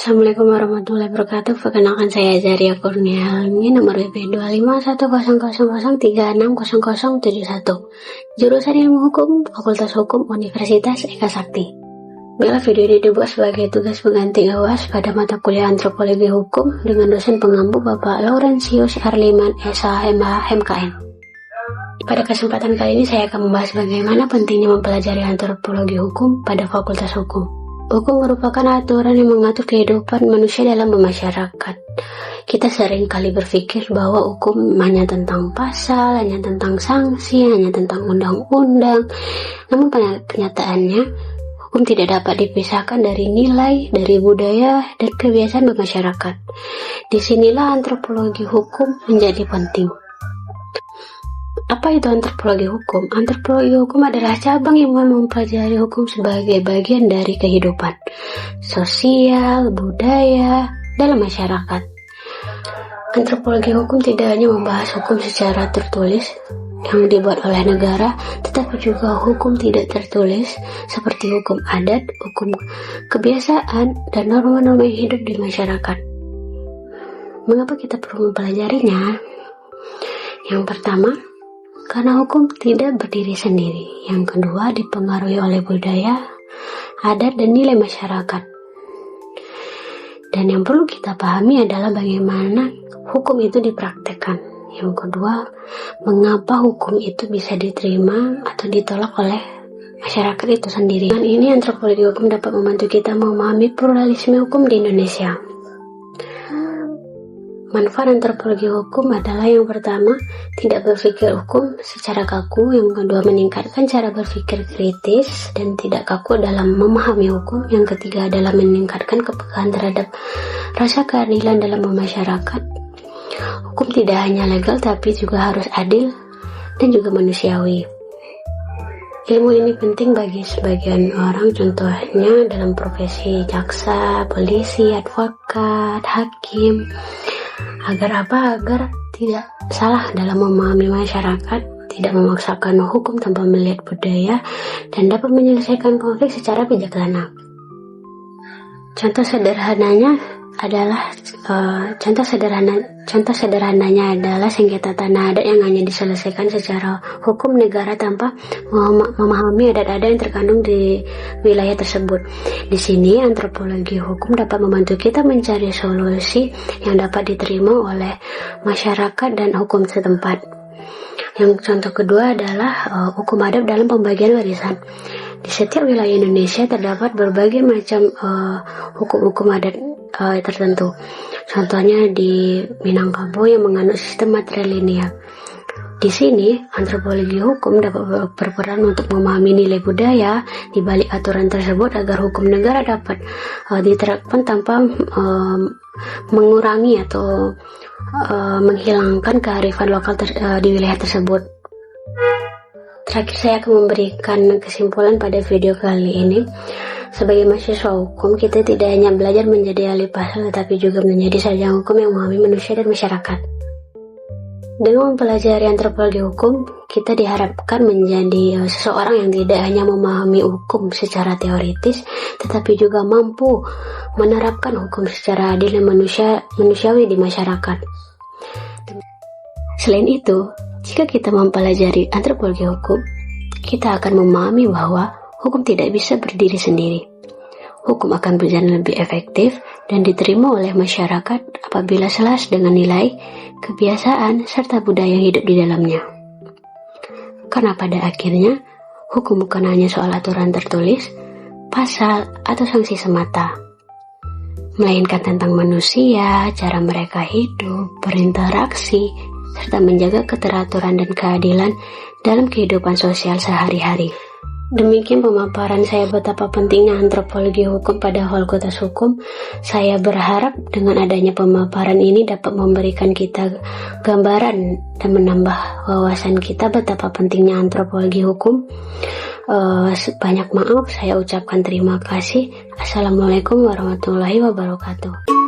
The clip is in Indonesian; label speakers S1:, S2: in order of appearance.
S1: Assalamualaikum warahmatullahi wabarakatuh. Perkenalkan saya Zaria Kurnia Helmi, nomor BP 251000360071. Jurusan Ilmu Hukum, Fakultas Hukum, Universitas Eka Sakti. Bila video ini dibuat sebagai tugas pengganti UAS pada mata kuliah Antropologi Hukum dengan dosen pengampu Bapak Laurentius Arliman SHMH MKN. Pada kesempatan kali ini saya akan membahas bagaimana pentingnya mempelajari antropologi hukum pada Fakultas Hukum. Hukum merupakan aturan yang mengatur kehidupan manusia dalam bermasyarakat. Kita sering kali berpikir bahwa hukum hanya tentang pasal, hanya tentang sanksi, hanya tentang undang-undang. Namun pada kenyataannya, hukum tidak dapat dipisahkan dari nilai, dari budaya, dan kebiasaan bermasyarakat. Disinilah antropologi hukum menjadi penting. Apa itu antropologi hukum? Antropologi hukum adalah cabang yang mempelajari hukum sebagai bagian dari kehidupan sosial, budaya, dalam masyarakat. Antropologi hukum tidak hanya membahas hukum secara tertulis yang dibuat oleh negara, tetapi juga hukum tidak tertulis seperti hukum adat, hukum kebiasaan, dan norma-norma yang hidup di masyarakat. Mengapa kita perlu mempelajarinya? Yang pertama, karena hukum tidak berdiri sendiri. Yang kedua, dipengaruhi oleh budaya, adat, dan nilai masyarakat. Dan yang perlu kita pahami adalah bagaimana hukum itu dipraktekkan. Yang kedua, mengapa hukum itu bisa diterima atau ditolak oleh masyarakat itu sendiri. Dan ini antropologi hukum dapat membantu kita memahami pluralisme hukum di Indonesia. Manfaat antropologi hukum adalah yang pertama, tidak berpikir hukum secara kaku. Yang kedua, meningkatkan cara berpikir kritis dan tidak kaku dalam memahami hukum. Yang ketiga adalah meningkatkan kepekaan terhadap rasa keadilan dalam masyarakat. Hukum tidak hanya legal tapi juga harus adil dan juga manusiawi. Ilmu ini penting bagi sebagian orang, contohnya dalam profesi jaksa, polisi, advokat, hakim. Agar tidak salah dalam memahami masyarakat, tidak memaksakan hukum tanpa melihat budaya, dan dapat menyelesaikan konflik secara bijaksana. Contoh sederhananya adalah sengketa tanah adat yang hanya diselesaikan secara hukum negara tanpa memahami adat-adat yang terkandung di wilayah tersebut. Di sini antropologi hukum dapat membantu kita mencari solusi yang dapat diterima oleh masyarakat dan hukum setempat. Yang contoh kedua adalah hukum adat dalam pembagian warisan. Di setiap wilayah Indonesia terdapat berbagai macam hukum-hukum adat tertentu. Contohnya di Minangkabau yang menganut sistem matrilineal. Di sini, antropologi hukum dapat berperan untuk memahami nilai budaya di balik aturan tersebut agar hukum negara dapat diterapkan tanpa mengurangi atau menghilangkan kearifan lokal di wilayah tersebut. Terakhir, saya akan memberikan kesimpulan pada video kali ini. Sebagai mahasiswa hukum, kita tidak hanya belajar menjadi ahli pasal, tetapi juga menjadi sarjana hukum yang memahami manusia dan masyarakat. Dengan mempelajari antropologi hukum, kita diharapkan menjadi seseorang yang tidak hanya memahami hukum secara teoritis, tetapi juga mampu menerapkan hukum secara adil dan manusiawi di masyarakat. Selain itu, jika kita mempelajari antropologi hukum, kita akan memahami bahwa hukum tidak bisa berdiri sendiri. Hukum akan berjalan lebih efektif dan diterima oleh masyarakat apabila selaras dengan nilai, kebiasaan, serta budaya yang hidup di dalamnya. Karena pada akhirnya, hukum bukan hanya soal aturan tertulis, pasal, atau sanksi semata, melainkan tentang manusia, cara mereka hidup, berinteraksi, serta menjaga keteraturan dan keadilan dalam kehidupan sosial sehari-hari. Demikian pemaparan saya betapa pentingnya antropologi hukum pada Fakultas Hukum. Saya berharap dengan adanya pemaparan ini dapat memberikan kita gambaran dan menambah wawasan kita betapa pentingnya antropologi hukum. Banyak maaf, saya ucapkan terima kasih. Assalamualaikum warahmatullahi wabarakatuh.